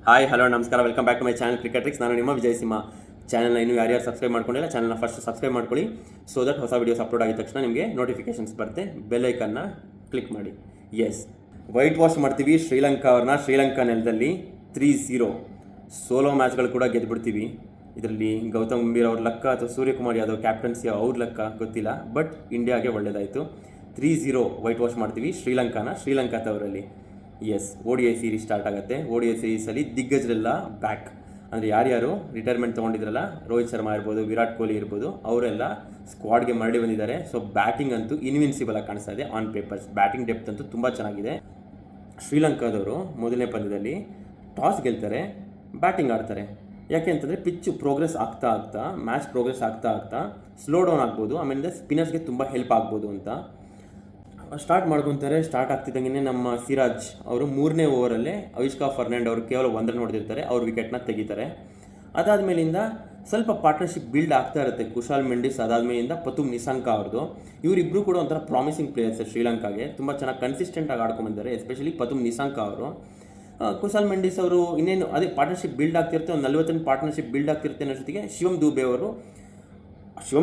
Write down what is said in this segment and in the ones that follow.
Hi hello ನಮಸ್ಕಾರ, welcome back to my channel Cricketrics. ನಾನು ನಿಮ್ಮ ವಿಜಯ್ ಸಿಂಹ. ಚಾನಲ್ನ ಇನ್ನೂ ಯಾರ್ಯಾರು ಸಬ್ಸ್ಕ್ರೈಬ್ ಮಾಡ್ಕೊಂಡಿಲ್ಲ, ಚಾನಲ್ನ ಫಸ್ಟ್ ಸಬ್ಸ್ಕ್ರೈಬ್ ಮಾಡ್ಕೊಳ್ಳಿ. ಸೊ ದಟ್ ಹೊಸ ವೀಡಿಯೋಸ್ ಅಪ್ಲೋಡ್ ಆಗಿದ ತಕ್ಷಣ ನಿಮಗೆ ನೋಟಿಫಿಕೇಶನ್ಸ್ ಬರುತ್ತೆ. ಬೆಲ್ ಐಕನ್ನ ಕ್ಲಿಕ್ ಮಾಡಿ. ಎಸ್, ವೈಟ್ ವಾಶ್ ಮಾಡ್ತೀವಿ ಶ್ರೀಲಂಕಾ ಅವ್ರನ್ನ. ಶ್ರೀಲಂಕಾ ನೆಲದಲ್ಲಿ 3-0 ಸೋಲೋ ಮ್ಯಾಚ್ಗಳು ಕೂಡ ಗೆದ್ದುಬಿಡ್ತೀವಿ. ಇದರಲ್ಲಿ ಗೌತಮ್ ಗಂಭೀರ್ ಅವ್ರ ಲೆಕ್ಕ ಅಥವಾ ಸೂರ್ಯಕುಮಾರ್ ಯಾದವ್ ಕ್ಯಾಪ್ಟನ್ಸಿ ಅವ್ರ ಲೆಕ್ಕ ಗೊತ್ತಿಲ್ಲ, ಬಟ್ ಇಂಡಿಯಾಗೆ ಒಳ್ಳೆಯದಾಯಿತು. 3-0 ವೈಟ್ ವಾಶ್ ಮಾಡ್ತೀವಿ ಶ್ರೀಲಂಕಾದವರಲ್ಲಿ. ಎಸ್, ODI ಸೀರೀಸ್ ಸ್ಟಾರ್ಟ್ ಆಗುತ್ತೆ. ODI ಸೀರೀಸಲ್ಲಿ ದಿಗ್ಗಜರೆಲ್ಲ ಬ್ಯಾಕ್, ಅಂದರೆ ಯಾರ್ಯಾರು ರಿಟೈರ್ಮೆಂಟ್ ತೊಗೊಂಡಿದ್ರಲ್ಲ, ರೋಹಿತ್ ಶರ್ಮಾ ಇರ್ಬೋದು, ವಿರಾಟ್ ಕೊಹ್ಲಿ ಇರ್ಬೋದು, ಅವರೆಲ್ಲ ಸ್ಕ್ವಾಡ್ಗೆ ಮರಳಿ ಬಂದಿದ್ದಾರೆ. ಸೊ ಬ್ಯಾಟಿಂಗ್ ಅಂತೂ ಇನ್ವಿನ್ಸಿಬಲ್ ಆಗಿ ಕಾಣಿಸ್ತಾ ಇದೆ ಆನ್ ಪೇಪರ್ಸ್. ಬ್ಯಾಟಿಂಗ್ ಡೆಪ್ತ್ ಅಂತೂ ತುಂಬ ಚೆನ್ನಾಗಿದೆ. ಶ್ರೀಲಂಕಾದವರು ಮೊದಲನೇ ಪಂದ್ಯದಲ್ಲಿ ಟಾಸ್ ಗೆಲ್ತಾರೆ, ಬ್ಯಾಟಿಂಗ್ ಆಡ್ತಾರೆ. ಯಾಕೆ ಅಂತಂದರೆ ಪಿಚ್ಚು ಪ್ರೋಗ್ರೆಸ್ ಆಗ್ತಾ ಮ್ಯಾಚ್ ಪ್ರೋಗ್ರೆಸ್ ಆಗ್ತಾ ಸ್ಲೋ ಡೌನ್ ಆಗ್ಬೋದು, ಆಮೇಲೆ ಸ್ಪಿನ್ನರ್ಸ್ಗೆ ತುಂಬ ಹೆಲ್ಪ್ ಆಗ್ಬೋದು ಅಂತ ಸ್ಟಾರ್ಟ್ ಮಾಡ್ಕೊತಾರೆ. ಸ್ಟಾರ್ಟ್ ಆಗ್ತಿದ್ದಂಗೆ ನಮ್ಮ ಸಿರಾಜ್ ಅವರು 3ನೇ ಓವರಲ್ಲೇ ಅವಿಷ್ಕಾ ಫರ್ನಾಂಡ್ ಅವರು ಕೇವಲ 1 ರನ್ ಹೊಡೆದಿರ್ತಾರೆ, ಅವ್ರ ವಿಕೆಟ್ನ ತೆಗಿತಾರೆ. ಅದಾದಮೇಲಿಂದ ಸ್ವಲ್ಪ ಪಾರ್ಟ್ನರ್ಶಿಪ್ ಬಿಲ್ಡ್ ಆಗ್ತಾ ಇರುತ್ತೆ. ಕುಶಾಲ್ ಮೆಂಡಿಸ್ ಅದಾದಮೇಲಿಂದ ಪತುಮ್ ನಿಸಾಂಕ ಅವ್ರದ್ದು. ಇವರಿಬ್ಬರು ಕೂಡ ಒಂಥರ ಪ್ರಾಮಿಸಿಂಗ್ ಪ್ಲೇಯರ್ಸ್ ಶ್ರೀಲಂಕಾಗೆ. ತುಂಬ ಚೆನ್ನಾಗಿ ಕನ್ಸಿಸ್ಟೆಂಟಾಗಿ ಆಡ್ಕೊಂಡ್ಬಂದಿದ್ದಾರೆ, ಎಸ್ಪೆಷಲಿ ಪತುಮ್ ನಿಸಾಂಕ ಅವರು. ಕುಶಾಲ್ ಮೆಂಡಿಸ್ ಅವರು ಇನ್ನೇನು ಅದೇ ಪಾರ್ಟ್ನರ್ಶಿಪ್ ಬಿಲ್ಡ್ ಆಗ್ತಿರುತ್ತೆ, ಒಂದು 40 ರನ್ ಪಾರ್ಟ್ನರ್ಶಿಪ್ ಬಿಲ್ಡ್ ಆಗ್ತಿರುತ್ತೆ ಅನ್ನೋ ಜೊತೆಗೆ ಶಿವಮ್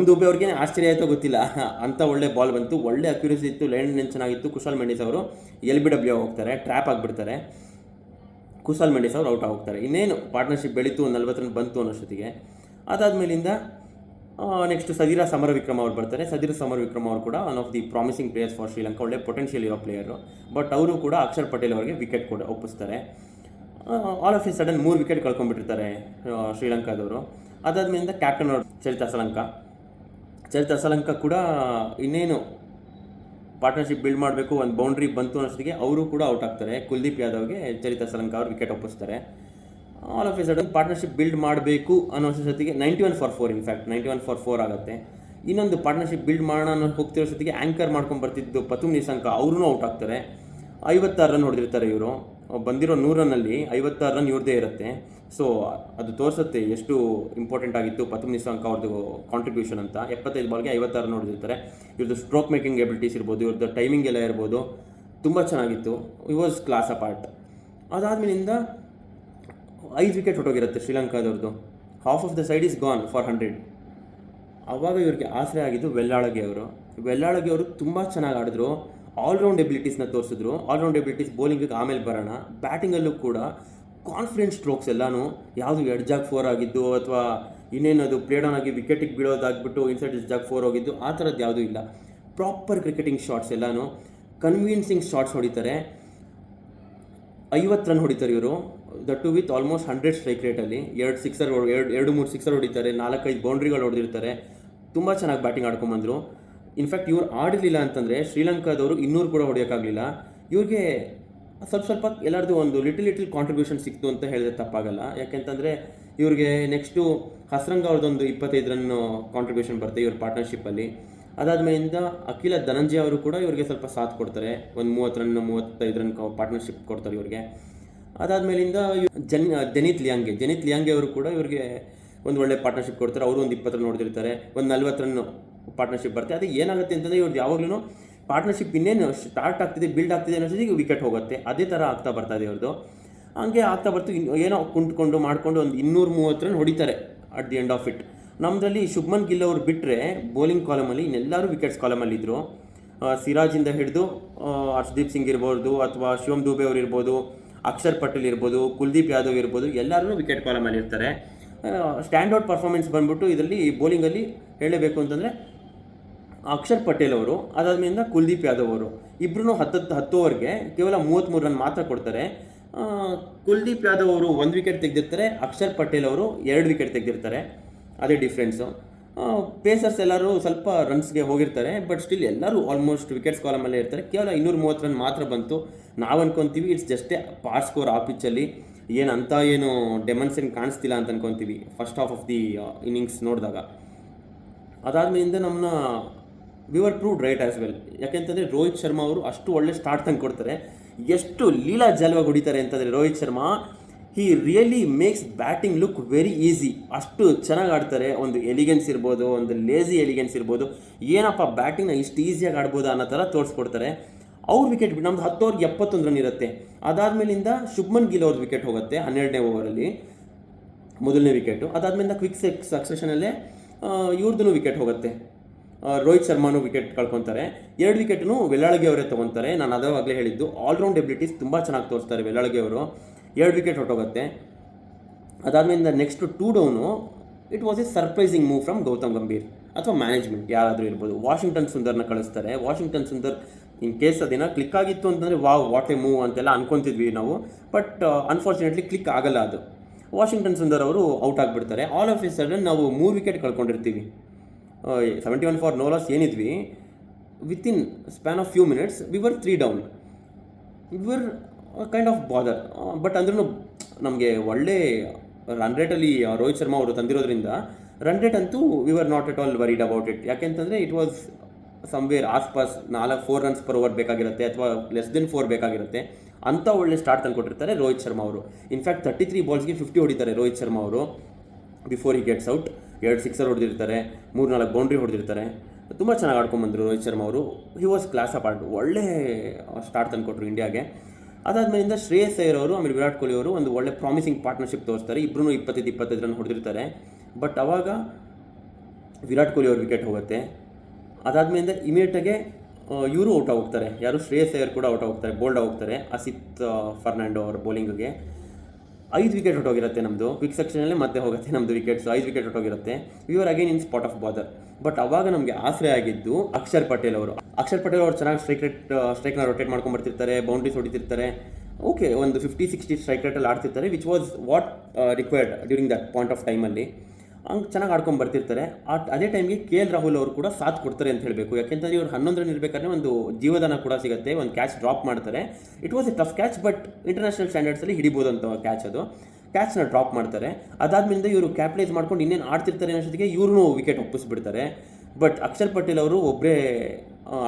ದುಬೆ ಅವ್ರಿಗೆ ಆಶ್ಚರ್ಯ ಆಯಿತೋ ಗೊತ್ತಿಲ್ಲ, ಅಂಥ ಒಳ್ಳೆ ಬಾಲ್ ಬಂತು, ಒಳ್ಳೆ ಅಕ್ಯುರಸಿ ಇತ್ತು, ಲೈನ್ ಚೆನ್ನಾಗಿತ್ತು. ಕುಶಾಲ್ ಮೆಂಡಿಸ್ ಅವರು LBW ಹೋಗ್ತಾರೆ, ಟ್ರ್ಯಾಪ್ ಆಗಿಬಿಡ್ತಾರೆ. ಕುಶಾಲ್ ಮೆಂಡಿಸ್ ಅವರು ಔಟ್ ಹೋಗ್ತಾರೆ. ಇನ್ನೇನು ಪಾರ್ಟ್ನರ್ಶಿಪ್ ಬೆಳೀತು, 40 ರನ್ ಬಂತು ಅನ್ನೋಷ್ಟೊತ್ತಿಗೆ. ಅದಾದಮೇಲಿಂದ ನೆಕ್ಸ್ಟ್ ಸದೀರಾ ಸಮರವಿಕ್ರಮ್ ಅವ್ರು ಬರ್ತಾರೆ. ಸದೀರಾ ಸಮರವಿಕ್ರಮ್ ಅವರು ಕೂಡ one of the promising players for Sri Lanka, ಒಳ್ಳೆ ಪೊಟೆನ್ಷಿಯಲ್ ಇರೋ ಪ್ಲೇಯರು. ಬಟ್ ಅವರು ಕೂಡ ಅಕ್ಷರ್ ಪಟೇಲ್ ಅವರಿಗೆ ವಿಕೆಟ್ ಕೂಡ ಒಪ್ಪಿಸ್ತಾರೆ. All of a sudden 3 wicket ಕಳ್ಕೊಂಡ್ಬಿಟ್ಟಿರ್ತಾರೆ ಶ್ರೀಲಂಕಾದವರು. ಅದಾದಮೇಲಿಂದ ಕ್ಯಾಪ್ಟನ್ ಅವರು ಚರಿತ ಅಸಲಂಕ ಕೂಡ ಇನ್ನೇನು ಪಾರ್ಟ್ನರ್ಶಿಪ್ ಬಿಲ್ಡ್ ಮಾಡಬೇಕು, ಒಂದು ಬೌಂಡ್ರಿ ಬಂತು ಅನ್ನೋಷ್ಟೊತ್ತಿಗೆ ಅವರು ಕೂಡ ಔಟ್ ಆಗ್ತಾರೆ. ಕುಲ್ದೀಪ್ ಯಾದವ್ಗೆ ಚರಿತ ಅಸಲಂಕ ಅವರು ವಿಕೆಟ್ ಒಪ್ಪಿಸ್ತಾರೆ. All of a sudden partnership build ಮಾಡಬೇಕು ಅನ್ನೋ ಜೊತೆಗೆ 91 for 4 ಇನ್ಫ್ಯಾಕ್ಟ್ 91 for 4 ಆಗುತ್ತೆ. ಇನ್ನೊಂದು ಪಾರ್ಟ್ನರ್ಶಿಪ್ ಬಿಲ್ಡ್ ಮಾಡೋಣ ಅನ್ನೋ ಹೋಗ್ತಿರೋ ಜೊತೆಗೆ ಆ್ಯಂಕರ್ ಮಾಡ್ಕೊಂಡು ಬರ್ತಿದ್ದು ಪತುಮ್ ನಿಸಾಂಕ ಅವ್ರೂ ಔಟ್ ಆಗ್ತಾರೆ. 56 ರನ್ ಹೊಡೆದಿರ್ತಾರೆ ಇವರು. ಬಂದಿರೋ 100 ರನ್ನಲ್ಲಿ 56 ರನ್ ಇವ್ರದ್ದೇ ಇರುತ್ತೆ. ಸೊ ಅದು ತೋರಿಸುತ್ತೆ ಎಷ್ಟು ಇಂಪಾರ್ಟೆಂಟ್ ಆಗಿತ್ತು ಪತುಮ್ ನಿಸಾಂಕ ಅವ್ರದ್ದು ಕಾಂಟ್ರಿಬ್ಯೂಷನ್ ಅಂತ. 75 ಬಾಲ್ಗೆ 56 ರನ್ ಹೊಡೆದಿರ್ತಾರೆ. ಇವ್ರದ್ದು ಸ್ಟ್ರೋಕ್ ಮೇಕಿಂಗ್ ಎಬಿಲಿಟೀಸ್ ಇರ್ಬೋದು, ಇವ್ರದ್ದು ಟೈಮಿಂಗ್ ಎಲ್ಲ ಇರ್ಬೋದು, ತುಂಬ ಚೆನ್ನಾಗಿತ್ತು. It was class apart. ಅದಾದಮೇಲಿಂದ 5 ವಿಕೆಟ್ ಹೊಟ್ಟೋಗಿರುತ್ತೆ ಶ್ರೀಲಂಕಾದವ್ರದ್ದು. Half of the side is gone for 100. ಆವಾಗ ಇವ್ರಿಗೆ ಆಸರೆ ಆಗಿದ್ದು ವೆಲ್ಲಾಳಗೆ ಅವರು ತುಂಬ ಚೆನ್ನಾಗಿ ಆಡಿದ್ರು. ಆಲ್ರೌಂಡ್ ಎಬಿಲಿಟೀಸ್ನ ತೋರಿಸಿದ್ರು. ಆಲ್ರೌಂಡ್ ಎಬಿಲಿಟೀಸ್ ಬೌಲಿಂಗಿಗೆ ಆಮೇಲೆ ಬರೋಣ. ಬ್ಯಾಟಿಂಗಲ್ಲೂ ಕೂಡ ಕಾನ್ಫಿಡೆಂಟ್ ಸ್ಟ್ರೋಕ್ಸ್ ಎಲ್ಲನೂ, ಯಾವುದು ಎಡ್ಜಾಗ್ 4 ಆಗಿದ್ದು ಅಥವಾ ಇನ್ನೇನದು ಪ್ಲೇಡ್ ಆನ್ ಆಗಿ ವಿಕೆಟಿಗೆ ಬೀಳೋದಾಗ್ಬಿಟ್ಟು ಇನ್ಸೈಡ್ ಎಡ್ಜಾಗ್ 4 ಹೋಗಿದ್ದು, ಆ ಥರದ್ದು ಯಾವುದೂ ಇಲ್ಲ. ಪ್ರಾಪರ್ ಕ್ರಿಕೆಟಿಂಗ್ ಶಾಟ್ಸ್ ಎಲ್ಲನೂ, ಕನ್ವಿನ್ಸಿಂಗ್ ಶಾಟ್ಸ್ ಹೊಡಿತಾರೆ. 50 ರನ್ ಹೊಡಿತಾರೆ ಇವರು, that too with almost 100 strike ರೇಟಲ್ಲಿ. 2-3 ಸಿಕ್ಸರ್ ಹೊಡಿತಾರೆ, 4-5 ಬೌಂಡ್ರಿಗಳು ಹೊಡೆದಿರ್ತಾರೆ. ತುಂಬ ಚೆನ್ನಾಗಿ ಬ್ಯಾಟಿಂಗ್ ಆಡ್ಕೊಂಬಂದರು. ಇನ್ಫ್ಯಾಕ್ಟ್ ಇವ್ರು ಆಡಿರಲಿಲ್ಲ ಅಂತಂದರೆ ಶ್ರೀಲಂಕಾದವರು 200 ಕೂಡ ಹೊಡೆಯೋಕ್ಕಾಗಲಿಲ್ಲ. ಇವ್ರಿಗೆ ಸ್ವಲ್ಪ ಎಲ್ಲರದು ಒಂದು ಲಿಟಲ್ ಕಾಂಟ್ರಿಬ್ಯೂಷನ್ ಸಿಕ್ತು ಅಂತ ಹೇಳಿದ್ರೆ ತಪ್ಪಾಗಲ್ಲ. ಯಾಕೆಂತಂದರೆ ಇವ್ರಿಗೆ ನೆಕ್ಸ್ಟು ಹಸ್ರಂಗ ಅವ್ರದ್ದೊಂದು 25 ರನ್ ಕಾಂಟ್ರಿಬ್ಯೂಷನ್ ಬರುತ್ತೆ ಇವ್ರ ಪಾರ್ಟ್ನರ್ಶಿಪ್ಪಲ್ಲಿ. ಅದಾದಮೇಲಿಂದ ಅಖಿಲ ಧನಂಜಯ ಅವರು ಕೂಡ ಇವ್ರಿಗೆ ಸ್ವಲ್ಪ ಸಾಥ್ ಕೊಡ್ತಾರೆ, ಒಂದು 30 ರನ್ 35 ರನ್ ಪಾರ್ಟ್ನರ್ಶಿಪ್ ಕೊಡ್ತಾರೆ ಇವ್ರಿಗೆ. ಅದಾದಮೇಲಿಂದ ಜನಿತ್ ಲಿಯಾಂಗೆ ಅವರು ಕೂಡ ಇವ್ರಿಗೆ ಒಂದು ಒಳ್ಳೆ ಪಾರ್ಟ್ನರ್ಶಿಪ್ ಕೊಡ್ತಾರೆ. ಅವರು ಒಂದು 20 ರನ್ ಹೊಡೆದಿರ್ತಾರೆ, ಒಂದು 40 ರನ್ ಪಾರ್ಟ್ನರ್ಶಿಪ್ ಬರುತ್ತೆ. ಅದು ಏನಾಗುತ್ತೆ ಅಂತಂದರೆ ಇವ್ರದ್ದು ಯಾವಾಗಲೂ ಪಾರ್ಟ್ನರ್ಶಿಪ್ ಇನ್ನೇನು ಸ್ಟಾರ್ಟ್ ಆಗ್ತಿದೆ, ಬಿಲ್ಡ್ ಆಗ್ತಿದೆ ಅನ್ನೋಷ್ಟೊತ್ತಿಗೆ ವಿಕೆಟ್ ಹೋಗುತ್ತೆ. ಅದೇ ಥರ ಆಗ್ತಾ ಬರ್ತಾಯಿದೆ ಇವ್ರದ್ದು. ಹಂಗೆ ಆಗ್ತಾ ಬರ್ತು ಏನೋ ಕುಂತ್ಕೊಂಡು ಮಾಡಿಕೊಂಡು ಒಂದು 230 ರನ್ ಹೊಡಿತಾರೆ at the end of it. ನಮ್ಮದ್ರಲ್ಲಿ ಶುಭ್ಮನ್ ಗಿಲ್ ಅವರು ಬಿಟ್ಟರೆ ಬೌಲಿಂಗ್ ಕಾಲಮಲ್ಲಿ ಇನ್ನೆಲ್ಲರೂ ವಿಕೆಟ್ಸ್ ಕಾಲಮಲ್ಲಿದ್ದರು. ಸಿರಾಜಿಂದ ಹಿಡಿದು ಹರ್ಷದೀಪ್ ಸಿಂಗ್ ಇರ್ಬೋದು, ಅಥವಾ ಶಿವಮ್ ದುಬೆ ಅವರು ಇರ್ಬೋದು, ಅಕ್ಷರ್ ಪಟೇಲ್ ಇರ್ಬೋದು, ಕುಲ್ದೀಪ್ ಯಾದವ್ ಇರ್ಬೋದು, ಎಲ್ಲರೂ ವಿಕೆಟ್ ಕಾಲಮಲ್ಲಿ ಇರ್ತಾರೆ. ಸ್ಟ್ಯಾಂಡರ್ಡ್ ಪರ್ಫಾರ್ಮೆನ್ಸ್ ಬಂದ್ಬಿಟ್ಟು ಇದರಲ್ಲಿ ಬೌಲಿಂಗಲ್ಲಿ ಹೇಳಬೇಕು ಅಂತಂದರೆ ಅಕ್ಷರ್ ಪಟೇಲ್ ಅವರು, ಅದಾದಮೇಲಿಂದ ಕುಲ್ದೀಪ್ ಯಾದವ್ ಅವರು ಇಬ್ಬರೂ 10 ಓವರ್ಗೆ ಕೇವಲ 33 ರನ್ ಮಾತ್ರ ಕೊಡ್ತಾರೆ. ಕುಲ್ದೀಪ್ ಯಾದವ್ ಅವರು 1 ವಿಕೆಟ್ ತೆಗೆದಿರ್ತಾರೆ, ಅಕ್ಷರ್ ಪಟೇಲ್ ಅವರು 2 ವಿಕೆಟ್ ತೆಗೆದಿರ್ತಾರೆ. ಅದೇ ಡಿಫ್ರೆನ್ಸು. ಪೇಸರ್ಸ್ ಎಲ್ಲರೂ ಸ್ವಲ್ಪ ರನ್ಸ್ಗೆ ಹೋಗಿರ್ತಾರೆ, ಬಟ್ ಸ್ಟಿಲ್ ಎಲ್ಲರೂ ಆಲ್ಮೋಸ್ಟ್ ವಿಕೆಟ್ಸ್ ಕಾಲಮಲ್ಲೇ ಇರ್ತಾರೆ. ಕೇವಲ 230 ರನ್ ಮಾತ್ರ ಬಂತು. ನಾವು ಅನ್ಕೊತೀವಿ it's just a par score ಆ ಪಿಚ್ಚಲ್ಲಿ, ಏನು ಡೆಮನ್ಸೇನ್ ಕಾಣಿಸ್ತಿಲ್ಲ ಅಂತ ಅನ್ಕೊತೀವಿ first half of the innings ನೋಡಿದಾಗ. ಅದಾದಮೇಲಿಂದ ನಮ್ಮನ್ನ we were proved right as well. ಯಾಕೆಂತಂದರೆ ರೋಹಿತ್ ಶರ್ಮಾ ಅವರು ಅಷ್ಟು ಒಳ್ಳೆ ಸ್ಟಾರ್ಟ್ ತಂದು ಕೊಡ್ತಾರೆ. ಎಷ್ಟು ಲೀಲಾ ಜಲವಾಗಿ ಹೊಡಿತಾರೆ ಅಂತಂದರೆ ರೋಹಿತ್ ಶರ್ಮಾ, ಹಿ really makes batting look very easy. ಅಷ್ಟು ಚೆನ್ನಾಗಿ ಆಡ್ತಾರೆ. ಒಂದು ಎಲಿಗೆನ್ಸ್ ಇರ್ಬೋದು, ಒಂದು ಲೇಸಿ ಎಲಿಗೆನ್ಸ್ ಇರ್ಬೋದು, ಏನಪ್ಪ ಬ್ಯಾಟಿಂಗ್ನ ಇಷ್ಟು ಈಸಿಯಾಗಿ ಆಡ್ಬೋದು ಅನ್ನೋ ಥರ ತೋರಿಸ್ಕೊಡ್ತಾರೆ. ಅವ್ರ ವಿಕೆಟ್ ಬಿಟ್ಟು ನಮ್ದು 10 ಓವರ್ಗೆ 71 ರನ್ ಇರುತ್ತೆ. ಅದಾದಮೇಲಿಂದ ಶುಭ್ಮನ್ ಗಿಲ್ ಅವ್ರದ್ದು ವಿಕೆಟ್ ಹೋಗುತ್ತೆ 12ನೇ ಓವರಲ್ಲಿ, ಮೊದಲನೇ ವಿಕೆಟು. ಅದಾದಮೇಲೆ ಕ್ವಿಕ್ ಸಕ್ಸೆಷನಲ್ಲೇ ಇವ್ರದ್ದು ವಿಕೆಟ್ ಹೋಗುತ್ತೆ, ರೋಹಿತ್ ಶರ್ಮಾನು ವಿಕೆಟ್ ಕಳ್ಕೊತಾರೆ. 2 ವಿಕೆಟನ್ನು ವೆಲ್ಲಾಳಗಿ ಅವರೇ ತೊಗೊತಾರೆ. ನಾನು ಅದಾಗಲೇ ಹೇಳಿದ್ದು ಆಲ್ರೌಂಡ್ ಎಬಿಲಿಟೀಸ್ ತುಂಬ ಚೆನ್ನಾಗಿ ತೋರಿಸ್ತಾರೆ ವೆಲ್ಲಾಳಗಿ ಅವರು. 2 ವಿಕೆಟ್ ಹೊರಟೋಗುತ್ತೆ. ಅದಾದಮೇಲೆ next 2 down. It was A surprising move from Gautam Gambhir ಅಥವಾ ಮ್ಯಾನೇಜ್ಮೆಂಟ್ ಯಾರಾದರೂ ಇರ್ಬೋದು. ವಾಷಿಂಗ್ಟನ್ ಸುಂದರ್ನ ಕಳಿಸ್ತಾರೆ. ವಾಷಿಂಗ್ಟನ್ ಸುಂದರ್ ಇನ್ ಕೇಸ್ ಅದೇನೋ ಕ್ಲಿಕ್ ಆಗಿತ್ತು ಅಂತಂದರೆ ವಾಟ್ ಎ ಮೂವ್ ಅಂತೆಲ್ಲ ಅನ್ಕೊತಿದ್ವಿ ನಾವು. ಬಟ್ ಅನ್ಫಾರ್ಚುನೇಟ್ಲಿ ಕ್ಲಿಕ್ ಆಗಲ್ಲ ಅದು. ವಾಷಿಂಗ್ಟನ್ ಸುಂದರ್ ಅವರು ಔಟ್ ಆಗಿಬಿಡ್ತಾರೆ. ಆಲ್ ಆಫ್ ಎ ಸಡನ್ ನಾವು 3 ವಿಕೆಟ್ ಕಳ್ಕೊಂಡಿರ್ತೀವಿ. 71 ಫಾರ್ ನೋ ಲಾಸ್ ಏನಿದ್ವಿ, within span of few minutes we were 3 down. We were kind of bother. But ಅಂದ್ರೂ ನಮಗೆ ಒಳ್ಳೆ ರನ್ ರೇಟಲ್ಲಿ ರೋಹಿತ್ ಶರ್ಮಾ ಅವರು ತಂದಿರೋದ್ರಿಂದ ರನ್ ರೇಟ್ ಅಂತೂ we were not at all worried about it. ಯಾಕೆಂತಂದರೆ ಇಟ್ ವಾಸ್ ಸಮ್ವೇರ್ ಆಸ್ಪಾಸ್ 4 ರನ್ಸ್ ಪರ್ ಓವರ್ ಬೇಕಾಗಿರುತ್ತೆ ಅಥವಾ ಲೆಸ್ ದೆನ್ 4 ಬೇಕಾಗಿರುತ್ತೆ. ಅಂಥ ಒಳ್ಳೆ ಸ್ಟಾರ್ಟ್ ತಂದುಕೊಟ್ಟಿರ್ತಾರೆ ರೋಹಿತ್ ಶರ್ಮಾ ಅವರು. ಇನ್ಫ್ಯಾಕ್ಟ್ 33 ಬಾಲ್ಸ್ಗೆ 50 ಹೊಡಿತಾರೆ ರೋಹಿತ್ ಶರ್ಮಾ ಅವರು before he gets out. 2 sixer ಹೊಡೆದಿರ್ತಾರೆ, 3-4 ಬೌಂಡ್ರಿ ಹೊಡೆದಿರ್ತಾರೆ. ತುಂಬ ಚೆನ್ನಾಗಿ ಆಡ್ಕೊಂಡ್ಬಂದರು ರೋಹಿತ್ ಶರ್ಮಾ ಅವರು. He was class of art. ಒಳ್ಳೆ ಸ್ಟಾರ್ಟ್ ತಂದುಕೊಟ್ರು ಇಂಡಿಯಾಗೆ. ಅದಾದಮೇಲಿಂದ ಶ್ರೇಯಸ್ ಅಯ್ಯರ್ ಅವರು ಆಮೇಲೆ ವಿರಾಟ್ ಕೊಹ್ಲಿ ಅವರು ಒಂದು ಒಳ್ಳೆ ಪ್ರಾಮಿಸಿಂಗ್ ಪಾರ್ಟ್ನರ್ಶಿಪ್ ತೋರಿಸ್ತಾರೆ. ಇಬ್ಬರೂ 25 ರನ್ ಹೊಡೆದಿರ್ತಾರೆ. ಬಟ್ ಅವಾಗ ವಿರಾಟ್ ಕೊಹ್ಲಿ ಅವ್ರ ವಿಕೆಟ್ ಹೋಗುತ್ತೆ. ಅದಾದಮೇಲಿಂದ ಇಮಿಡಿಯೇಟಾಗೆ ಇವರು ಔಟ್ ಹೋಗ್ತಾರೆ. ಯಾರು ಶ್ರೇಯಸ್ ಅಯ್ಯರ್ ಕೂಡ ಔಟ್ ಹೋಗ್ತಾರೆ, ಬೋಲ್ಡ್ ಹೋಗ್ತಾರೆ ಅಸಿತ್ ಫರ್ನಾಂಡೋ ಅವರ ಬೌಲಿಂಗ್ಗೆ. 5 ವಿಕೆಟ್ ಹೊಟ್ಟೋಗಿರುತ್ತೆ ನಮ್ಮದು. ಕ್ವಿಕ್ ಸೆಕ್ಷನಲ್ಲೇ ಮತ್ತೆ ಹೋಗುತ್ತೆ ನಮ್ಮದು ವಿಕೆಟ್ಸ್. 5 ವಿಕೆಟ್ ಹೊಟ್ಟೋಗಿರುತ್ತೆ. We are again in spot of bother. But ಅವಾಗ ನಮಗೆ ಆಸರೆ ಆಗಿದ್ದು ಅಕ್ಷರ್ ಪಟೇಲ್ ಅವರು. ಅಕ್ಷರ್ ಪಟೇಲ್ ಅವರು ಚೆನ್ನಾಗಿ ಸ್ಟ್ರೈಕ್ನ ರೊಟೇಟ್ ಮಾಡ್ಕೊಂಡು ಬರ್ತಿರ್ತಾರೆ, ಬೌಂಡ್ರೀಸ್ ಹೊಡಿತಿರ್ತಾರೆ. ಓಕೆ, ಒಂದು 50-60 ಸ್ಟ್ರೈಕ್ ರೇಟಲ್ಲಿ ಆಡ್ತಿರ್ತಾರೆ, which was what required during that point of ಟೈಮಲ್ಲಿ. ಹಂಗೆ ಚೆನ್ನಾಗಿ ಆಡ್ಕೊಂಡು ಬರ್ತಿರ್ತಾರೆ. ಅದೇ ಟೈಮ್ಗೆ KL ರಾಹುಲ್ ಅವರು ಕೂಡ ಸಾಥ್ ಕೊಡ್ತಾರೆ ಅಂತ ಹೇಳಬೇಕು. ಯಾಕೆಂತಂದರೆ ಇವರು 11 ರನ್ ಇರಬೇಕಾದ್ರೆ ಒಂದು ಜೀವದಾನ ಕೂಡ ಸಿಗುತ್ತೆ. ಒಂದು ಕ್ಯಾಚ್ ಡ್ರಾಪ್ ಮಾಡ್ತಾರೆ. It was a tough catch, but international ಸ್ಟ್ಯಾಂಡರ್ಡ್ಸಲ್ಲಿ ಹಿಡಿಬೋದಂತ ಕ್ಯಾಚ್ ಅದು. ಕ್ಯಾಚ್ನ ಡ್ರಾಪ್ ಮಾಡ್ತಾರೆ. ಅದಾದಮೇಲಿಂದ ಇವರು ಕ್ಯಾಪಿಟಲೈಸ್ ಮಾಡ್ಕೊಂಡು ಇನ್ನೇನು ಆಡ್ತಿರ್ತಾರೆ ಅನ್ನೋಷ್ಟೊತ್ತಿಗೆ ಇವ್ರನ್ನೂ ವಿಕೆಟ್ ಒಪ್ಪಿಸ್ಬಿಡ್ತಾರೆ. ಬಟ್ ಅಕ್ಷರ್ ಪಟೇಲ್ ಅವರು ಒಬ್ಬರೇ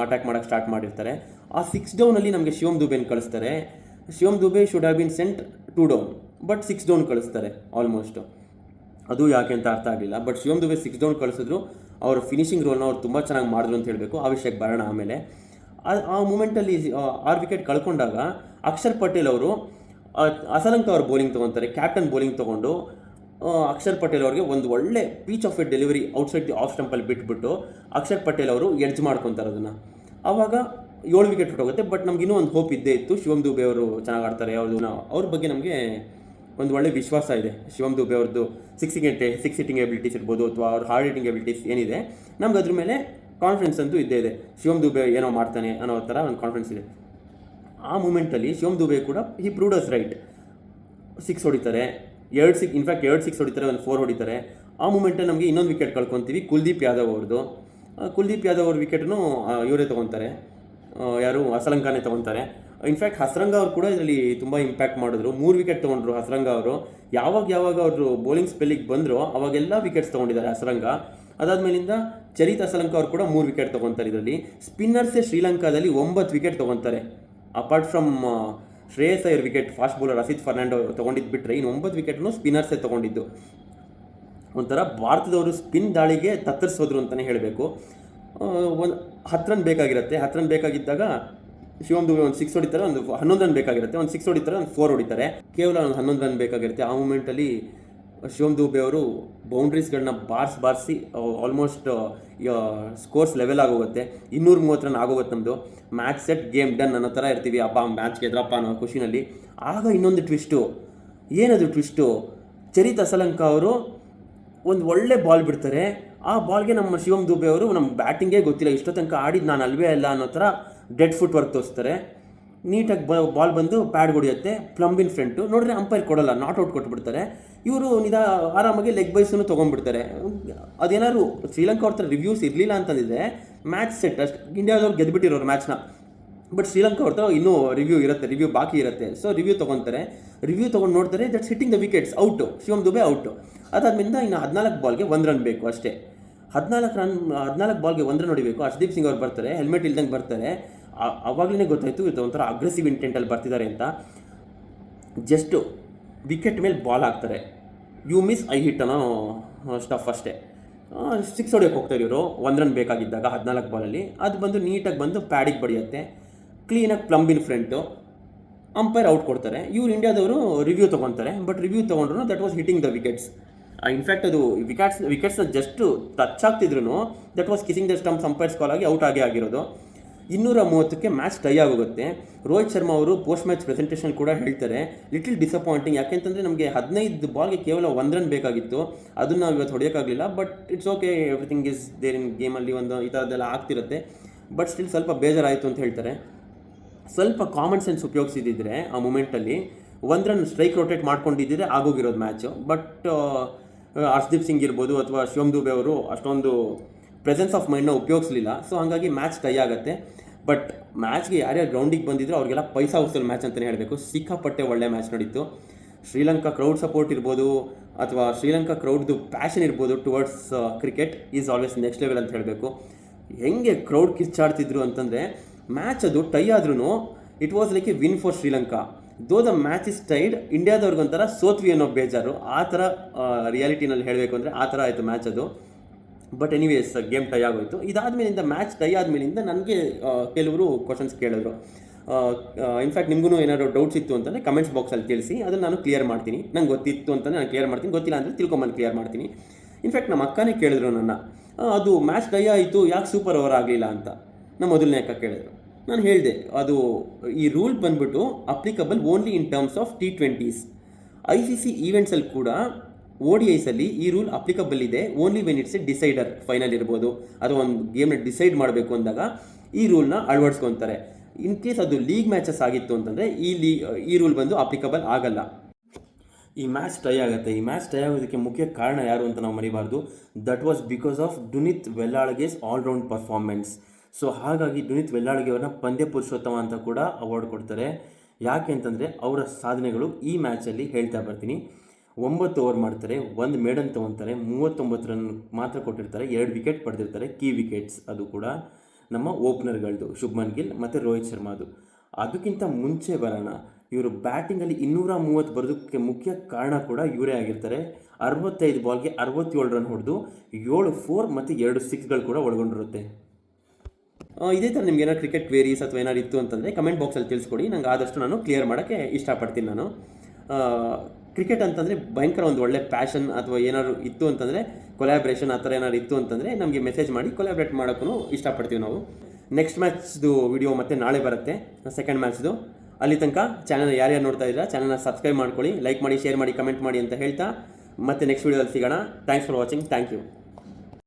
ಅಟ್ಯಾಕ್ ಮಾಡೋಕ್ಕೆ ಸ್ಟಾರ್ಟ್ ಮಾಡಿರ್ತಾರೆ. ಆ 6 ಡೌನಲ್ಲಿ ನಮಗೆ ಶಿವಮ್ ದುಬೆನ ಕಳಿಸ್ತಾರೆ. Shivam Dube should have been sent 2 down, but 6 down ಕಳಿಸ್ತಾರೆ ಆಲ್ಮೋಸ್ಟ್. ಅದು ಯಾಕೆ ಅಂತ ಅರ್ಥ ಆಗಲಿಲ್ಲ. ಬಟ್ ಶಿವಮ್ ದುಬೆ 6 ಡೌನ್ ಕಳಿಸಿದ್ರು. ಅವ್ರ ಫಿನಿಷಿಂಗ್ ರೋಲ್ನ ಅವ್ರು ತುಂಬ ಚೆನ್ನಾಗಿ ಮಾಡಿದ್ರು ಅಂತ ಹೇಳಬೇಕು. ಆ ವಿಷಯಕ್ಕೆ ಬರೋಣ ಆಮೇಲೆ. ಆ ಮೂಮೆಂಟಲ್ಲಿ 6 ವಿಕೆಟ್ ಕಳ್ಕೊಂಡಾಗ ಅಕ್ಷರ್ ಪಟೇಲ್ ಅವರು ಅಸಲಂಕ ಅವ್ರ ಬೌಲಿಂಗ್ ತೊಗೊತಾರೆ. ಕ್ಯಾಪ್ಟನ್ ಬೌಲಿಂಗ್ ತೊಗೊಂಡು ಅಕ್ಷರ್ ಪಟೇಲ್ ಅವ್ರಿಗೆ ಒಂದು ಒಳ್ಳೆ peach of a delivery outside the off ಸ್ಟಂಪಲ್ಲಿ ಬಿಟ್ಬಿಟ್ಟು ಅಕ್ಷರ್ ಪಟೇಲ್ ಅವರು ಎಡ್ಜ್ ಮಾಡ್ಕೊತಾರೆ ಅದನ್ನು. ಆವಾಗ 7 ವಿಕೆಟ್ ಹೊಟ್ಟೋಗುತ್ತೆ. ಬಟ್ ನಮ್ಗೆ ಇನ್ನೂ ಒಂದು ಹೋಪ್ ಇದ್ದೇ ಇತ್ತು. ಶಿವಮ್ ದುಬೆ ಅವರು ಚೆನ್ನಾಗಿ ಆಡ್ತಾರೆ, ಅವ್ರ ಬಗ್ಗೆ ನಮಗೆ ಒಂದು ಒಳ್ಳೆ ವಿಶ್ವಾಸ ಇದೆ. ಶಿವಮ್ ದುಬೆ ಅವ್ರದ್ದು ಸಿಕ್ಸ್ ಹಿಟ್ಟಿಂಗ್ ಎಬಿಲಿಟೀಸ್ ಇರ್ಬೋದು ಅಥವಾ ಅವ್ರ ಹಾರ್ಡ್ ಹಿಟ್ಟಿಂಗ್ ಎಬಿಲಿಟೀಸ್ ಏನಿದೆ, ನಮ್ಗೆ ಅದ್ರ ಮೇಲೆ ಕಾನ್ಫಿಡೆನ್ಸ್ ಅಂತೂ ಇದ್ದೇ ಇದೆ. ಶಿವಮ್ ದುಬೆ ಏನೋ ಮಾಡ್ತಾನೆ ಅನ್ನೋ ಥರ ಒಂದು ಕಾನ್ಫಿಡೆನ್ಸ್ ಇದೆ. ಆ ಮೂಮೆಂಟಲ್ಲಿ ಶಿವಮ್ ದುಬೆ ಕೂಡ ಹಿ ಪ್ರೂವ್ಡ್ ಅಸ್ ರೈಟ್. 6 ಹೊಡಿತಾರೆ, 2 ಸಿಕ್ಸ್ ಹೊಡಿತಾರೆ, ಒಂದು 4 ಹೊಡಿತಾರೆ. ಆ ಮೂಮೆಂಟಲ್ಲಿ ನಮಗೆ ಇನ್ನೊಂದು ವಿಕೆಟ್ ಕಳ್ಕೊತೀವಿ, ಕುಲ್ದೀಪ್ ಯಾದವ್ ಅವ್ರದ್ದು. ಕುಲ್ದೀಪ್ ಯಾದವ್ ಅವ್ರ ವಿಕೆಟನ್ನು ಇವರೇ ತೊಗೊತಾರೆ, ಯಾರು ಅಸಲಂಕಾನೇ ತೊಗೊತಾರೆ. ಇನ್ಫ್ಯಾಕ್ಟ್ ಹಸರಂಗ ಅವರು ಕೂಡ ಇದರಲ್ಲಿ ತುಂಬ ಇಂಪ್ಯಾಕ್ಟ್ ಮಾಡಿದ್ರು. 3 ವಿಕೆಟ್ ತೊಗೊಂಡ್ರು ಹಸರಂಗ ಅವರು. ಯಾವಾಗ ಅವರು ಬೌಲಿಂಗ್ ಸ್ಪೆಲ್ಲಿಗೆ ಬಂದರು ಅವಾಗೆಲ್ಲ ವಿಕೆಟ್ಸ್ ತೊಗೊಂಡಿದ್ದಾರೆ ಹಸರಂಗ. ಅದಾದಮೇಲಿಂದ ಚರಿತ್ ಅಸಲಂಕ ಅವರು ಕೂಡ 3 ವಿಕೆಟ್ ತೊಗೊತಾರೆ. ಇದರಲ್ಲಿ ಸ್ಪಿನ್ನರ್ಸೇ ಶ್ರೀಲಂಕಾದಲ್ಲಿ 9 ವಿಕೆಟ್ ತೊಗೊತಾರೆ. Apart from Shreyas Iyer wicket, fast bowler Asith Fernando ತೊಗೊಂಡಿದ್ದು ಬಿಟ್ಟರೆ ಇನ್ನು 9 ವಿಕೆಟ್ನು ಸ್ಪಿನ್ನರ್ಸೇ ತೊಗೊಂಡಿದ್ದು. ಒಂಥರ ಭಾರತದವರು ಸ್ಪಿನ್ ದಾಳಿಗೆ ತತ್ತರಿಸೋದ್ರು ಅಂತಲೇ ಹೇಳಬೇಕು. ಒಂದು 10 ರನ್ ಬೇಕಾಗಿರುತ್ತೆ. 10 ರನ್ ಬೇಕಾಗಿದ್ದಾಗ ಶಿವಮ್ ದುಬೆ ಒಂದು 6 ಹೊಡಿತಾರೆ, ಒಂದು 11 ರನ್ ಬೇಕಾಗಿರುತ್ತೆ. ಒಂದು 6 ಹೊಡಿತಾರೆ, ಒಂದು 4 ಹೊಡಿತಾರೆ. ಕೇವಲ ಒಂದು 11 ರನ್ ಬೇಕಾಗಿರುತ್ತೆ. ಆ ಮೂಮೆಂಟಲ್ಲಿ ಶಿವಮ್ ದುಬೆ ಅವರು ಬೌಂಡ್ರೀಸ್ಗಳನ್ನ ಬಾರಿಸಿ ಆಲ್ಮೋಸ್ಟ್ ಸ್ಕೋರ್ಸ್ ಲೆವೆಲ್ ಆಗೋಗುತ್ತೆ. 230 ರನ್ ಆಗೋಗುತ್ತೆ ನಮ್ಮದು. ಮ್ಯಾಚ್ ಸೆಟ್ ಗೇಮ್ ಡನ್ ಅನ್ನೋ ಥರ ಇರ್ತೀವಿ. ಅಪ್ಪ ಮ್ಯಾಚ್ ಗೆದ್ರಪ್ಪ ಅನ್ನೋ ಖುಷಿನಲ್ಲಿ. ಆಗ ಇನ್ನೊಂದು ಟ್ವಿಸ್ಟು. ಏನದು ಟ್ವಿಸ್ಟು? ಚರಿತ್ ಅಸಲಂಕ ಅವರು ಒಂದು ಒಳ್ಳೆ ಬಾಲ್ ಬಿಡ್ತಾರೆ. ಆ ಬಾಲ್ಗೆ ನಮ್ಮ ಶಿವಮ್ ದುಬೆ ಅವರು ನಮ್ಮ ಬ್ಯಾಟಿಂಗೇ ಗೊತ್ತಿಲ್ಲ, ಇಷ್ಟೋ ತನಕ ಆಡಿದ್ದು ನಾನು ಅಲ್ವೇ ಅಲ್ಲ ಅನ್ನೋ ಥರ ಡೆಡ್ ಫುಟ್ ವರ್ಕ್ ತೋರಿಸ್ತಾರೆ. ನೀಟಾಗಿ ಬಾಲ್ ಬಂದು ಪ್ಯಾಡ್ ಹೊಡಿಯುತ್ತೆ, ಪ್ಲಂಬಿನ್ ಫ್ರಂಟು. ನೋಡಿದ್ರೆ ಅಂಪೈರ್ ಕೊಡೋಲ್ಲ, ನಾಟ್ ಔಟ್ ಕೊಟ್ಬಿಡ್ತಾರೆ. ಇವರು ಆರಾಮಾಗಿ ಲೆಗ್ ಬೈಸನ್ನು ತೊಗೊಂಡ್ಬಿಡ್ತಾರೆ. ಅದೇನಾದ್ರು ಶ್ರೀಲಂಕಾ ಅವ್ರ ಥರ ರಿವ್ಯೂಸ್ ಇರಲಿಲ್ಲ ಅಂತಂದಿದ್ರೆ ಮ್ಯಾಚ್ ಸೆಟ್ ಅಷ್ಟು ಇಂಡಿಯಾದವ್ರು ಗೆದ್ದುಬಿಟ್ಟಿರೋರು ಮ್ಯಾಚ್ನ. ಬಟ್ ಶ್ರೀಲಂಕಾ ಅವ್ರ ಥರ ಇನ್ನೂ ರಿವ್ಯೂ ಬಾಕಿ ಇರುತ್ತೆ. So review ತೊಗೊತಾರೆ. ರಿವ್ಯೂ ತೊಗೊಂಡು ನೋಡ್ತಾರೆ, that's hitting the wickets, out, Shivam Dube out. ಅದಾದ್ಮೇಲೆ ಇನ್ನು 14 ಬಾಲ್ಗೆ 1 ರನ್ ಬೇಕು ಅಷ್ಟೇ. 14 ಬಾಲ್ಗೆ 1 ರನ್ ಹೊಡಿಬೇಕು. ಹರ್ಷದೀಪ್ ಸಿಂಗ್ ಅವ್ರು ಬರ್ತಾರೆ, ಹೆಲ್ಮೆಟ್ ಇಲ್ದಂಗೆ ಬರ್ತಾರೆ. ಆವಾಗಲೇ ಗೊತ್ತಾಯಿತು ಇದು ಒಂಥರ ಅಗ್ರೆಸಿವ್ ಇಂಟೆಂಟಲ್ಲಿ ಬರ್ತಿದ್ದಾರೆ ಅಂತ. ಜಸ್ಟು ವಿಕೆಟ್ ಮೇಲೆ ಬಾಲ್ ಹಾಕ್ತಾರೆ, ಯು ಮಿಸ್ ಐ ಹಿಟ್ ಅನ್ನೋ ಸ್ಟಫ್ ಅಷ್ಟೇ. 6 ಹೊಡಿಯೋಕ್ಕೆ ಹೋಗ್ತಾರೆ ಇವರು 1 ರನ್ ಬೇಕಾಗಿದ್ದಾಗ 14 ಬಾಲಲ್ಲಿ. ಅದು ಬಂದು ನೀಟಾಗಿ ಬಂದು ಪ್ಯಾಡಿಗೆ ಬಡಿಯುತ್ತೆ, ಕ್ಲೀನಾಗಿ ಪ್ಲಂಬಿನ್ ಫ್ರಂಟು. ಅಂಪೈರ್ ಔಟ್ ಕೊಡ್ತಾರೆ. ಇವ್ರು ಇಂಡಿಯಾದವರು ರಿವ್ಯೂ ತೊಗೊತಾರೆ, ಬಟ್ ರಿವ್ಯೂ ತೊಗೊಂಡ್ರು that was hitting the wickets. In fact ಅದು ವಿಕೆಟ್ಸ್ನ ಜಸ್ಟ್ ಟಚ್ ಆಗ್ತಿದ್ರು that was kissing the stumps, umpire's call ಆಗಿ ಔಟ್ ಆಗಿರೋದು. 230ಕ್ಕೆ ಮ್ಯಾಚ್ ಟೈ ಆಗೋಗುತ್ತೆ. ರೋಹಿತ್ ಶರ್ಮಾ ಅವರು ಪೋಸ್ಟ್ ಮ್ಯಾಚ್ ಪ್ರೆಸೆಂಟೇಷನ್ ಕೂಡ ಹೇಳ್ತಾರೆ, ಲಿಟಲ್ ಡಿಸಪಾಯಿಂಟಿಂಗ್, ಯಾಕೆಂತಂದರೆ ನಮಗೆ 15 ಬಾಲ್ಗೆ ಕೇವಲ 1 ರನ್ ಬೇಕಾಗಿತ್ತು, ಅದನ್ನು ನಾವು ಇವತ್ತು ಹೊಡೆಯೋಕ್ಕಾಗಲಿಲ್ಲ. But it's okay, everything is there in ಗೇಮಲ್ಲಿ, ಒಂದು ಈ ಥರದ್ದೆಲ್ಲ ಆಗ್ತಿರುತ್ತೆ. ಬಟ್ ಸ್ಟಿಲ್ ಸ್ವಲ್ಪ ಬೇಜಾರಾಯಿತು ಅಂತ ಹೇಳ್ತಾರೆ. ಸ್ವಲ್ಪ ಕಾಮನ್ ಸೆನ್ಸ್ ಉಪಯೋಗಿಸಿದ್ರೆ ಆ ಮೂಮೆಂಟಲ್ಲಿ 1 ರನ್ ಸ್ಟ್ರೈಕ್ ರೊಟೇಟ್ ಮಾಡ್ಕೊಂಡಿದ್ದರೆ ಆಗೋಗಿರೋದು ಮ್ಯಾಚು. ಬಟ್ ಹರ್ಷದೀಪ್ ಸಿಂಗ್ ಇರ್ಬೋದು ಅಥವಾ ಶಿವಮ್ ದುಬೆ ಅವರು ಅಷ್ಟೊಂದು ಪ್ರೆಸೆನ್ಸ್ ಆಫ್ ಮೈಂಡ್ನ ಉಪಯೋಗಿಸಲಿಲ್ಲ. ಸೊ ಹಾಗಾಗಿ ಮ್ಯಾಚ್ ಟೈ ಆಗುತ್ತೆ. ಬಟ್ ಮ್ಯಾಚ್ಗೆ ಯಾರ್ಯಾರು ಗ್ರೌಂಡಿಗೆ ಬಂದಿದ್ರು ಅವ್ರಿಗೆಲ್ಲ ಪೈಸಾ ಉಸಲ್ ಮ್ಯಾಚ್ ಅಂತಲೇ ಹೇಳಬೇಕು. ಸಿಕ್ಕಾಪಟ್ಟೆ ಒಳ್ಳೆ ಮ್ಯಾಚ್ ನಡೀತು. ಶ್ರೀಲಂಕಾ ಕ್ರೌಡ್ ಸಪೋರ್ಟ್ ಇರ್ಬೋದು ಅಥವಾ ಶ್ರೀಲಂಕಾ ಕ್ರೌಡ್ದು ಪ್ಯಾಷನ್ ಇರ್ಬೋದು towards cricket is always next level ಅಂತ ಹೇಳಬೇಕು. ಹೆಂಗೆ ಕ್ರೌಡ್ ಕಿಚ್ಚಾಡ್ತಿದ್ರು ಅಂತಂದರೆ, ಮ್ಯಾಚ್ ಅದು ಟೈ ಆದ್ರೂ it was like a win for Sri Lanka. Though the match is tied, ಇಂಡಿಯಾದವ್ರಿಗೊಂಥರ ಸೋತ್ವಿ ಅನ್ನೋ ಬೇಜಾರು. ಆ ಥರ ರಿಯಾಲಿಟಿನಲ್ಲಿ ಹೇಳಬೇಕು ಅಂದರೆ ಆ ಥರ ಆಯಿತು ಮ್ಯಾಚ್ ಅದು. ಬಟ್ ಎನಿವೇಸ್ ಗೇಮ್ ಟೈ ಆಗೋಯಿತು. ಇದಾದಮೇಲಿಂದ ಮ್ಯಾಚ್ ಟೈ ಆದಮೇಲಿಂದ ನನಗೆ ಕೆಲವರು ಕ್ವಶನ್ಸ್ ಕೇಳಿದ್ರು. ಇನ್ಫ್ಯಾಕ್ಟ್ ನಿಮಗೂ ಏನಾದರೂ ಡೌಟ್ಸ್ ಇತ್ತು ಅಂತಂದರೆ ಕಮೆಂಟ್ಸ್ ಬಾಕ್ಸಲ್ಲಿ ತಿಳಿಸಿ, ಅದನ್ನು ನಾನು ಕ್ಲಿಯರ್ ಮಾಡ್ತೀನಿ. ನಂಗೆ ಗೊತ್ತಿತ್ತು ಅಂತಲೇ ನಾನು ಕ್ಲಿಯರ್ ಮಾಡ್ತೀನಿ, ಗೊತ್ತಿಲ್ಲ ಅಂದರೆ ತಿಳ್ಕೊಂಬಂದು ಕ್ಲಿಯರ್ ಮಾಡ್ತೀನಿ. ಇನ್ಫ್ಯಾಕ್ಟ್ ನಮ್ಮ ಅಕ್ಕನೇ ಕೇಳಿದ್ರು ನನ್ನ, ಅದು ಮ್ಯಾಚ್ ಟೈ ಆಯಿತು, ಯಾಕೆ ಸೂಪರ್ ಓವರ್ ಆಗಲಿಲ್ಲ ಅಂತ ನಮ್ಮ ಮೊದಲನೇ ಅಕ್ಕ ಕೇಳಿದ್ರು. ನಾನು ಹೇಳಿದೆ, ಅದು ಈ ರೂಲ್ ಬಂದ್ಬಿಟ್ಟು applicable only in terms of T20s. ICC ಈವೆಂಟ್ಸಲ್ಲಿ ಕೂಡ ODIಸಲ್ಲಿ ಈ ರೂಲ್ ಅಪ್ಲಿಕಬಲ್ ಇದೆ only when it's A decider, final ಇರ್ಬೋದು ಅಥವಾ ಒಂದು ಗೇಮ್ನ ಡಿಸೈಡ್ ಮಾಡಬೇಕು ಅಂದಾಗ ಈ ರೂಲ್ನ ಅಳವಡಿಸ್ಕೊತಾರೆ. ಇನ್ ಕೇಸ್ ಅದು ಲೀಗ್ ಮ್ಯಾಚಸ್ ಆಗಿತ್ತು ಅಂತಂದರೆ ಈ ರೂಲ್ ಬಂದು ಅಪ್ಲಿಕಬಲ್ ಆಗಲ್ಲ. ಈ ಮ್ಯಾಚ್ ಟೈ ಆಗುತ್ತೆ. ಈ ಮ್ಯಾಚ್ ಟೈ ಆಗೋದಕ್ಕೆ ಮುಖ್ಯ ಕಾರಣ ಯಾರು ಅಂತ ನಾವು ಮರಿಬಾರ್ದು. That was because of Dunith Wellalage's all round performance. So ಹಾಗಾಗಿ ಡುನಿತ್ ವೆಲ್ಲಾಳ್ಗೆ ಅವ್ರನ್ನ ಪಂದ್ಯ ಪುರುಷೋತ್ತಮ ಅಂತ ಕೂಡ ಅವಾರ್ಡ್ ಕೊಡ್ತಾರೆ. ಯಾಕೆ ಅಂತಂದರೆ ಅವರ ಸಾಧನೆಗಳು ಈ ಮ್ಯಾಚಲ್ಲಿ ಹೇಳ್ತಾ ಬರ್ತೀನಿ. 9 ಓವರ್ ಮಾಡ್ತಾರೆ, 1 ಮೇಡನ್ ತೊಗೊತಾರೆ, 39 ರನ್ ಮಾತ್ರ ಕೊಟ್ಟಿರ್ತಾರೆ, 2 ವಿಕೆಟ್ ಪಡೆದಿರ್ತಾರೆ, ಕೀ ವಿಕೆಟ್ಸ್. ಅದು ಕೂಡ ನಮ್ಮ ಓಪನರ್ಗಳದ್ದು, ಶುಭ್ಮನ್ ಗಿಲ್ ಮತ್ತು ರೋಹಿತ್ ಶರ್ಮಾದು. ಅದಕ್ಕಿಂತ ಮುಂಚೆ ಬರೋಣ, ಇವರು ಬ್ಯಾಟಿಂಗಲ್ಲಿ 230 ಬರೋದಕ್ಕೆ ಮುಖ್ಯ ಕಾರಣ ಕೂಡ ಇವರೇ ಆಗಿರ್ತಾರೆ. 65 ಬಾಲ್ಗೆ 67 ರನ್ ಹೊಡೆದು 7 4 ಮತ್ತು 2 6ಗಳು ಕೂಡ ಒಳಗೊಂಡಿರುತ್ತೆ. ಇದೇ ಥರ ನಿಮ್ಗೆ ಏನಾದ್ರು ಕ್ರಿಕೆಟ್ ಕ್ವೇರೀಸ್ ಅಥವಾ ಏನಾದ್ರು ಇತ್ತು ಅಂತಂದರೆ ಕಮೆಂಟ್ ಬಾಕ್ಸಲ್ಲಿ ತಿಳಿಸ್ಕೊಡಿ. ನಂಗೆ ಆದಷ್ಟು ನಾನು ಕ್ಲಿಯರ್ ಮಾಡೋಕ್ಕೆ ಇಷ್ಟಪಡ್ತೀನಿ. ನಾನು ಕ್ರಿಕೆಟ್ ಅಂತಂದರೆ ಭಯಂಕರ ಒಂದು ಒಳ್ಳೆ ಪ್ಯಾಷನ್ ಅಥವಾ ಏನಾದ್ರು ಇತ್ತು ಅಂತಂದರೆ ಕೊಲ್ಯಾಬ್ರೇಷನ್ ಆ ಥರ ಏನಾದ್ರು ಇತ್ತು ಅಂತಂದರೆ ನಮಗೆ ಮೆಸೇಜ್ ಮಾಡಿ, ಕೊಲ್ಯಾಬ್ರೇಟ್ ಮಾಡೋಕ್ಕೂ ಇಷ್ಟಪಡ್ತೀವಿ ನಾವು. ನೆಕ್ಸ್ಟ್ ಮ್ಯಾಚ್ದು ವಿಡಿಯೋ ಮತ್ತೆ ನಾಳೆ ಬರುತ್ತೆ, ಸೆಕೆಂಡ್ ಮ್ಯಾಚ್ದು. ಅಲ್ಲಿ ತನಕ ಚಾನಲ್ನ ಯಾರ್ಯಾರು ನೋಡ್ತಾ ಇದ್ದೀರಾ ಚಾನಲ್ನ ಸಬ್ಸ್ಕ್ರೈಬ್ ಮಾಡ್ಕೊಳ್ಳಿ, ಲೈಕ್ ಮಾಡಿ, ಶೇರ್ ಮಾಡಿ, ಕಮೆಂಟ್ ಮಾಡಿ ಅಂತ ಹೇಳ್ತಾ ಮತ್ತೆ ನೆಕ್ಸ್ಟ್ ವಿಡಿಯೋದಲ್ಲಿ ಸಿಗೋಣ. Thanks for watching. Thank you.